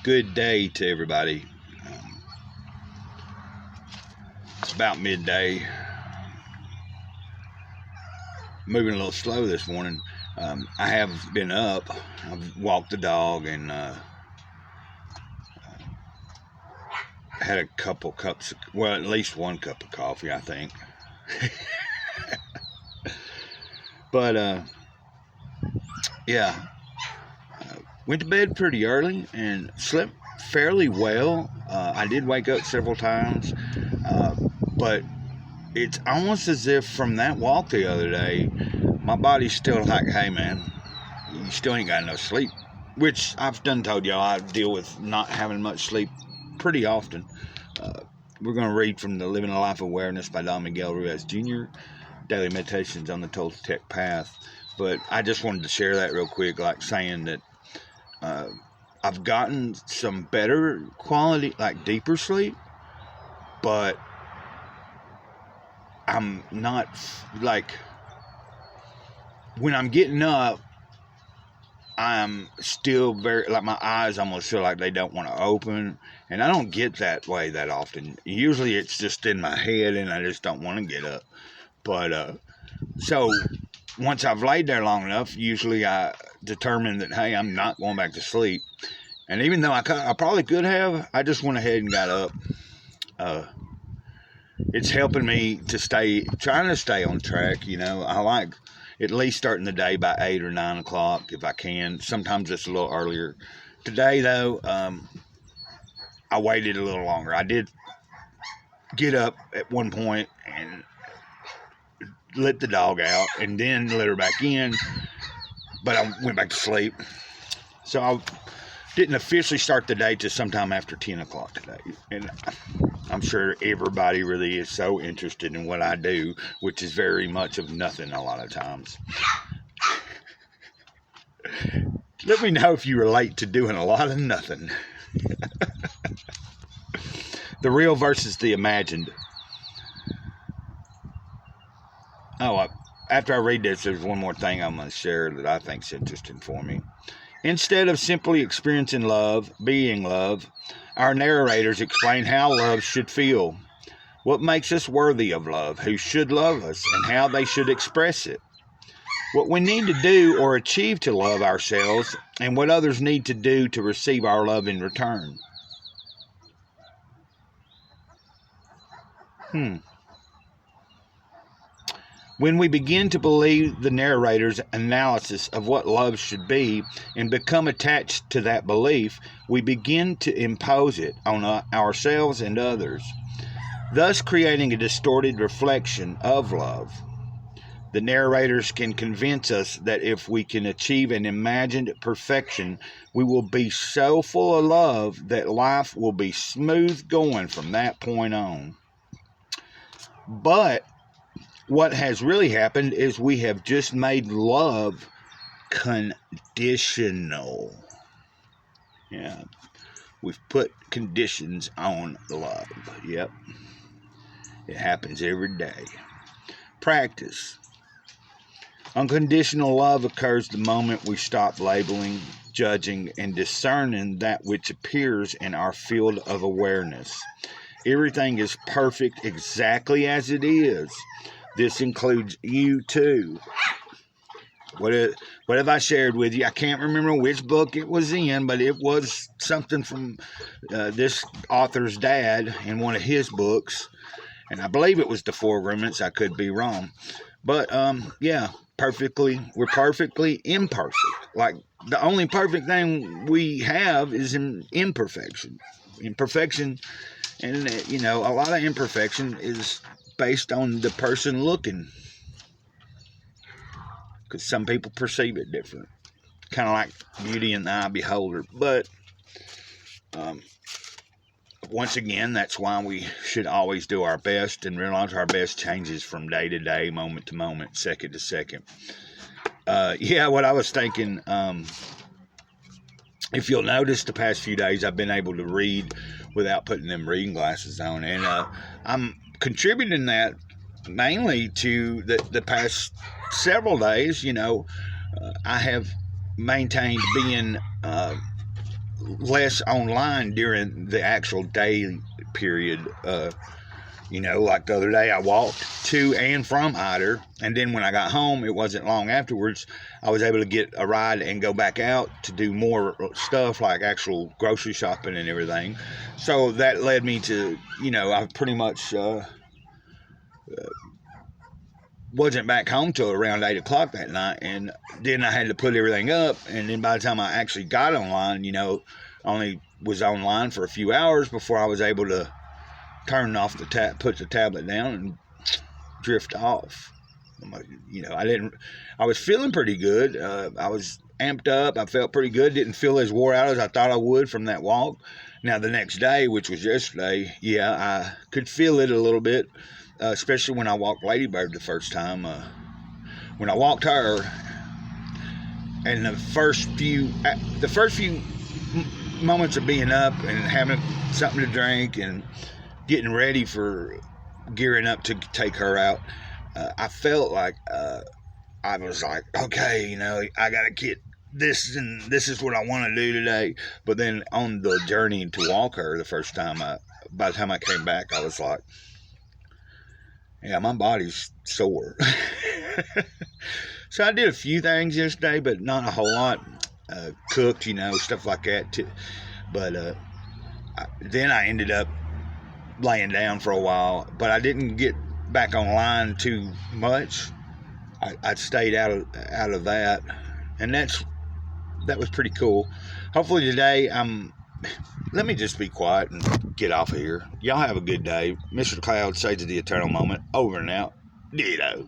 Good day to everybody. It's about midday. Moving a little slow this morning. I have been up. I've walked the dog and had a couple cups, well, at least one cup of coffee, I think. But yeah, went to bed pretty early and slept fairly well. I did wake up several times, but it's almost as if from that walk the other day, my body's still like, hey man, you still ain't got enough sleep. Which I've done told y'all I deal with not having much sleep pretty often. We're going to read from the Living a Life of Awareness by Don Miguel Ruiz Jr., Daily Meditations on the Toltec Path. But I just wanted to share that real quick, like saying that I've gotten some better quality, like deeper sleep, but I'm not, like, when I'm getting up, I'm still very, like, my eyes almost feel like they don't want to open, and I don't get that way that often. Usually it's just in my head and I just don't want to get up. But so once I've laid there long enough, usually I determine that, hey, I'm not going back to sleep. And even though I probably could have, I just went ahead and got up. It's helping me to trying to stay on track. You know, I like at least starting the day by 8 or 9 o'clock if I can. Sometimes it's a little earlier. Today, though, I waited a little longer. I did get up at one point and let the dog out and then let her back in, but I went back to sleep. So I didn't officially start the day till sometime after 10 o'clock today. And I'm sure everybody really is so interested in what I do, which is very much of nothing a lot of times. Let me know if you relate to doing a lot of nothing. The real versus the imagined. Oh, after I read this, there's one more thing I'm going to share that I think is interesting for me. Instead of simply experiencing love, being love, our narrators explain how love should feel, what makes us worthy of love, who should love us, and how they should express it, what we need to do or achieve to love ourselves, and what others need to do to receive our love in return. When we begin to believe the narrator's analysis of what love should be and become attached to that belief, we begin to impose it on ourselves and others, thus creating a distorted reflection of love. The narrators can convince us that if we can achieve an imagined perfection, we will be so full of love that life will be smooth going from that point on. But what has really happened is we have just made love conditional. Yeah, we've put conditions on love. Yep, it happens every day. Practice. Unconditional love occurs the moment we stop labeling, judging, and discerning that which appears in our field of awareness. Everything is perfect exactly as it is. This includes you too. What have I shared with you? I can't remember which book it was in, but it was something from this author's dad in one of his books. And I believe it was The Four Agreements. I could be wrong. But yeah, we're perfectly imperfect. Like, the only perfect thing we have is an imperfection. Imperfection, and you know, a lot of imperfection is based on the person looking, because some people perceive it different, kind of like beauty in the eye of the beholder. But once again, that's why we should always do our best and realize our best changes from day to day, moment to moment, second to second. Yeah, what I was thinking, if you'll notice, the past few days I've been able to read without putting them reading glasses on, and I'm contributing that mainly to the past several days. You know, I have maintained being less online during the actual day period. Like the other day, I walked to and from Ider, and then when I got home, it wasn't long afterwards, I was able to get a ride and go back out to do more stuff like actual grocery shopping and everything. So that led me to, I pretty much wasn't back home till around 8 o'clock that night, and then I had to put everything up, and then by the time I actually got online, only was online for a few hours before I was able to turn off the put the tablet down and drift off. I was feeling pretty good. I was amped up. I felt pretty good. Didn't feel as wore out as I thought I would from that walk. Now the next day, which was yesterday, I could feel it a little bit, especially when I walked Ladybird the first time. When I walked her, and the first few moments of being up and having something to drink and getting ready for gearing up to take her out, I felt like I was like, okay, I gotta get this, and this is what I want to do today. But then on the journey to walk her the first time, by the time I came back, I was like, yeah, my body's sore. So I did a few things yesterday, but not a whole lot. Cooked, stuff like that too. But then I ended up laying down for a while, but I didn't get back online too much. I stayed out of that, and that was pretty cool. Hopefully today let me just be quiet and get off of here. Y'all have a good day. Mr. Cloud, Sage of the Eternal Moment, over and out. Ditto.